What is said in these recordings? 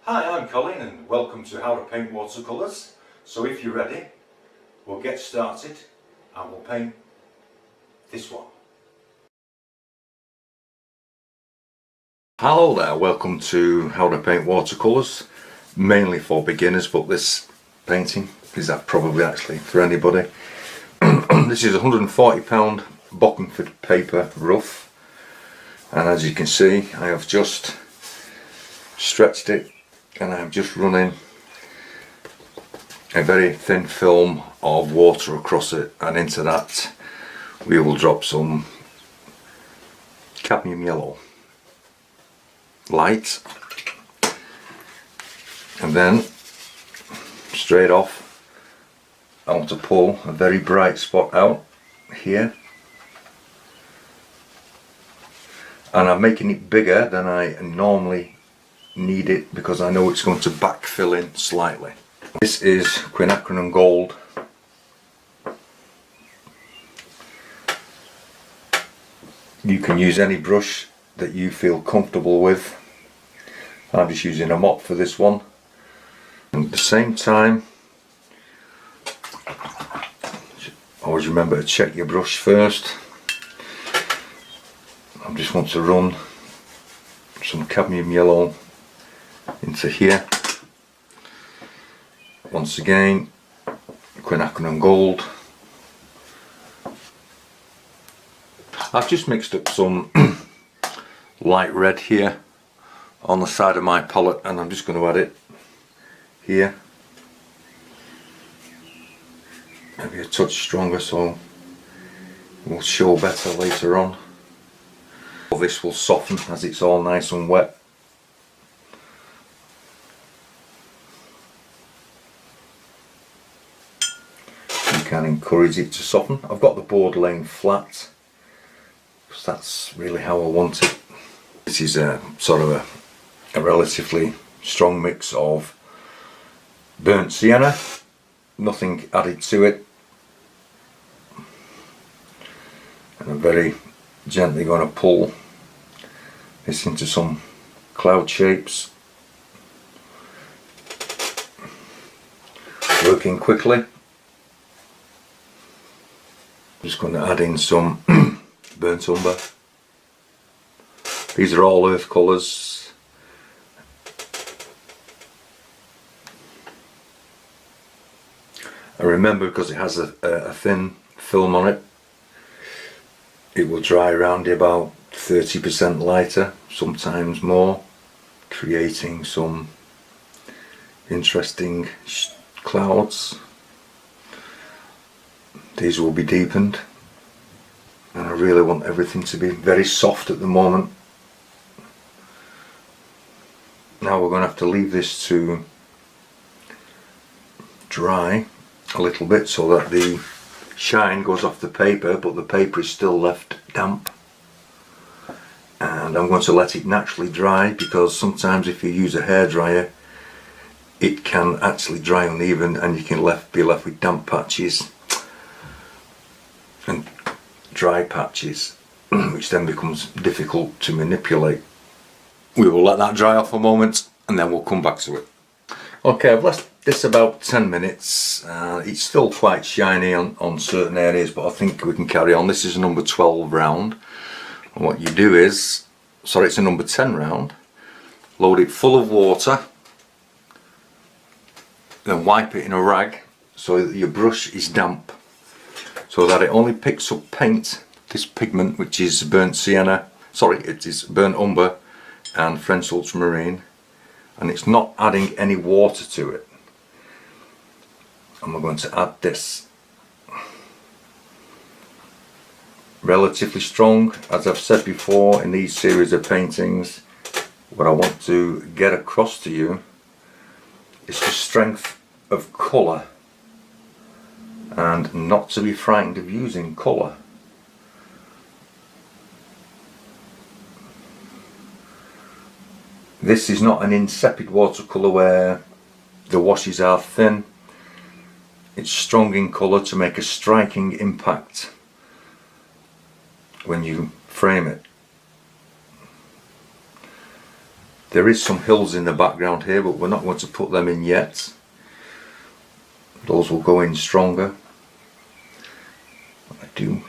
Hi, I'm Colin and welcome to How to Paint Watercolours. So if you're ready, we'll get started and we'll paint this one. Hello there, welcome to How to Paint Watercolours, mainly for beginners, but this painting is probably actually for anybody. This is £140 Bockingford paper rough, and as you can see I have just stretched it and I'm just running a very thin film of water across it, and into that we will drop some cadmium yellow light, and then straight off I want to pull a very bright spot out here, and I'm making it bigger than I normally need it because I know it's going to backfill in slightly. This is quinacridone gold. You can use any brush that you feel comfortable with. I'm just using a mop for this one. And at the same time, always remember to check your brush first. I just want to run some cadmium yellow into here. Once again, quinacridone gold. I've just mixed up some light red here on the side of my palette, and I'm just going to add it here. Maybe a touch stronger so it will show better later on. This will soften as it's all nice and wet. Can encourage it to soften. I've got the board laying flat because that's really how I want it. This is a sort of a relatively strong mix of burnt sienna, nothing added to it, and I'm very gently going to pull this into some cloud shapes, working quickly. Just going to add in some burnt umber. These are all earth colours. And remember, because it has a thin film on it, it will dry around about 30% lighter, sometimes more, creating some interesting clouds. These will be deepened, and I really want everything to be very soft at the moment. Now we're going to have to leave this to dry a little bit so that the shine goes off the paper, but the paper is still left damp. And I'm going to let it naturally dry, because sometimes if you use a hairdryer it can actually dry uneven and you can be left with damp patches and dry patches, which then becomes difficult to manipulate. We will let that dry off a moment and then we'll come back to it. Okay, I've left this about 10 minutes. It's still quite shiny on certain areas, but I think we can carry on. This is a number 12 round, and what you do is, sorry, it's a number 10 round, load it full of water, then wipe it in a rag so that your brush is damp, so that it only picks up paint, this pigment, which is burnt sienna, sorry, it is burnt umber and French ultramarine, and it's not adding any water to it. And we're going to add this. Relatively strong, as I've said before in these series of paintings, what I want to get across to you is the strength of colour, and not to be frightened of using colour. This is not an insipid watercolour where the washes are thin. It's strong in colour to make a striking impact when you frame it. There is some hills in the background here, but we're not going to put them in yet. Those will go in stronger. I do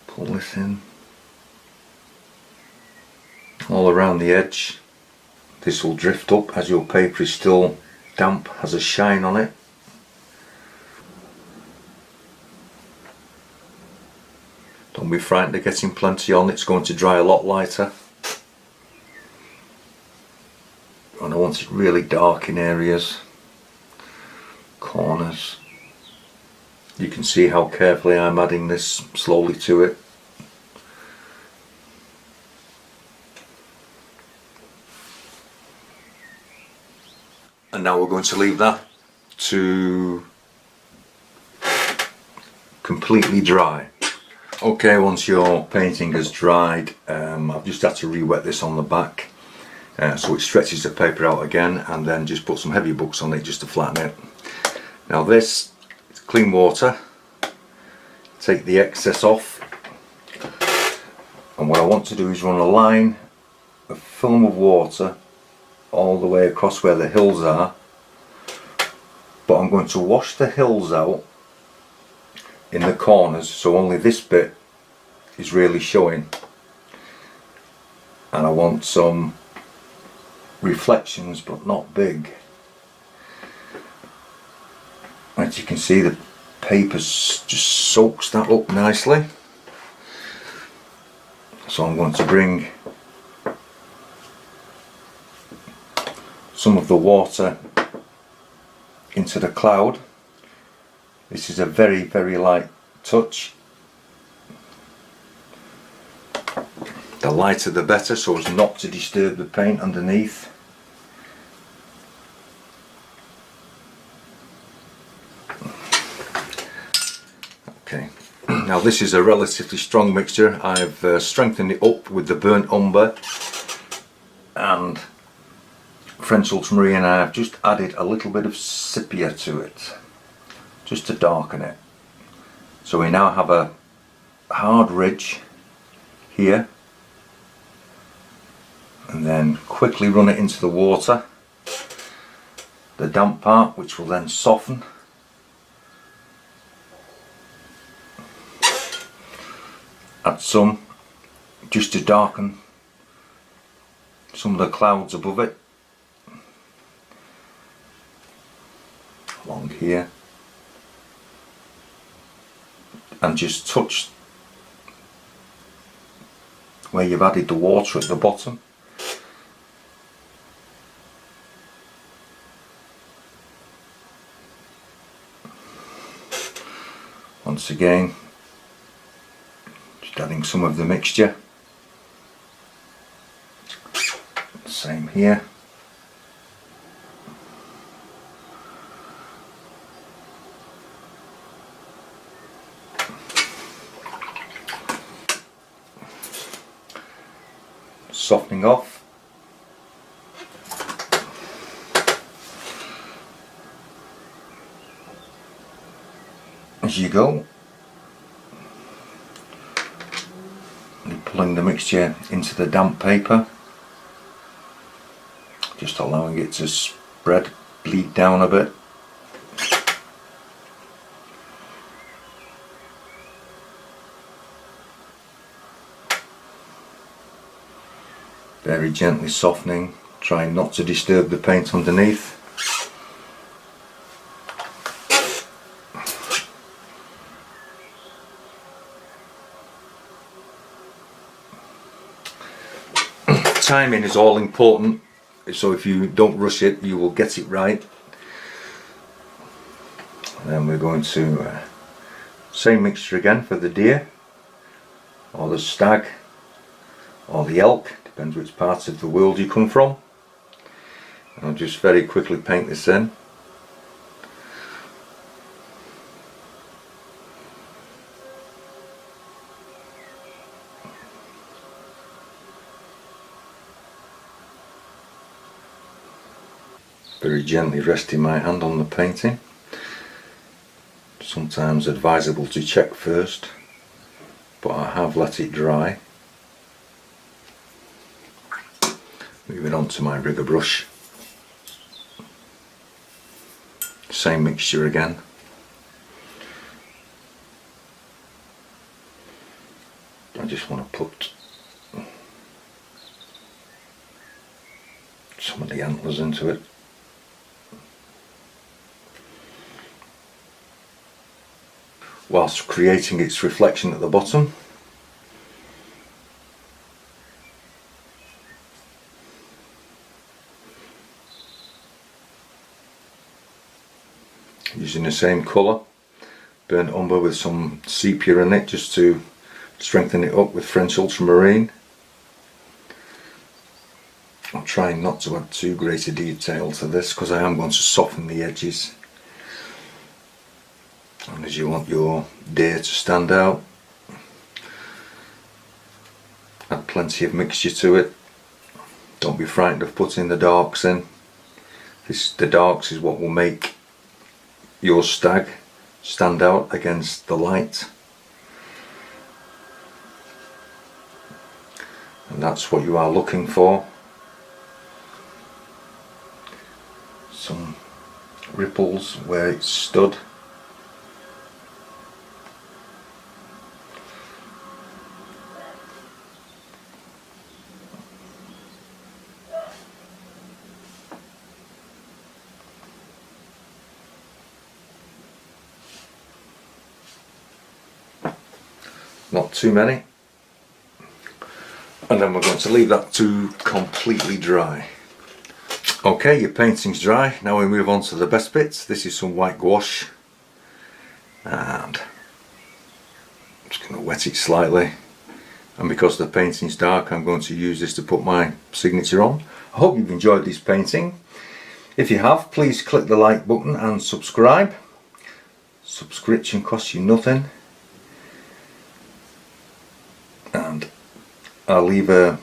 pull this in all around the edge. This will drift up as your paper is still damp, has a shine on it. Don't be frightened of getting plenty on, it's going to dry a lot lighter. And I want it really dark in areas, corners. You can see how carefully I'm adding this slowly to it. And now we're going to leave that to completely dry. Okay, once your painting has dried, I've just had to re-wet this on the back, so it stretches the paper out again, and then just put some heavy books on it just to flatten it. Now this is clean water. Take the excess off, and what I want to do is run a line of film of water all the way across where the hills are, but I'm going to wash the hills out in the corners, so only this bit is really showing, and I want some reflections but not big. As you can see, the paper just soaks that up nicely, so I'm going to bring some of the water into the cloud. This is a very, very light touch. The lighter the better, so as not to disturb the paint underneath. Okay, now this is a relatively strong mixture. I've strengthened it up with the burnt umber and French ultramarine, and I've just added a little bit of sepia to it, just to darken it. So we now have a hard ridge here, and then quickly run it into the water, the damp part, which will then soften. Add some just to darken some of the clouds above it, along here, and just touch where you've added the water at the bottom. Once again, just adding some of the mixture. Same here. Softening off. As you go, and pulling the mixture into the damp paper, just allowing it to spread, bleed down a bit. Very gently softening, trying not to disturb the paint underneath. Timing is all important, so if you don't rush it, you will get it right. Then we're going to same mixture again for the deer, or the stag, or the elk, depends which part of the world you come from. I'll just very quickly paint this in. Very gently resting my hand on the painting. Sometimes advisable to check first, but I have let it dry. Moving on to my rigger brush. Same mixture again. I just want to put some of the antlers into it. Whilst creating its reflection at the bottom. Using the same colour, burnt umber with some sepia in it just to strengthen it up with French ultramarine. I'm trying not to add too great a detail to this because I am going to soften the edges. And as you want your deer to stand out, add plenty of mixture to it. Don't be frightened of putting the darks in. The darks is what will make your stag stand out against the light. And that's what you are looking for. Some ripples where it's stood. Not too many. And then we're going to leave that to completely dry. Okay, your painting's dry. Now we move on to the best bits. This is some white gouache. And I'm just going to wet it slightly. And because the painting's dark, I'm going to use this to put my signature on. I hope you've enjoyed this painting. If you have, please click the like button and subscribe. Subscription costs you nothing. And I'll leave a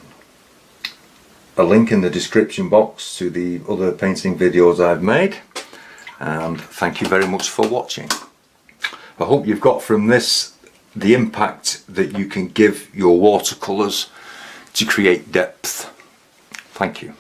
link in the description box to the other painting videos I've made, and thank you very much for watching. I hope you've got from this the impact that you can give your watercolours to create depth. Thank you.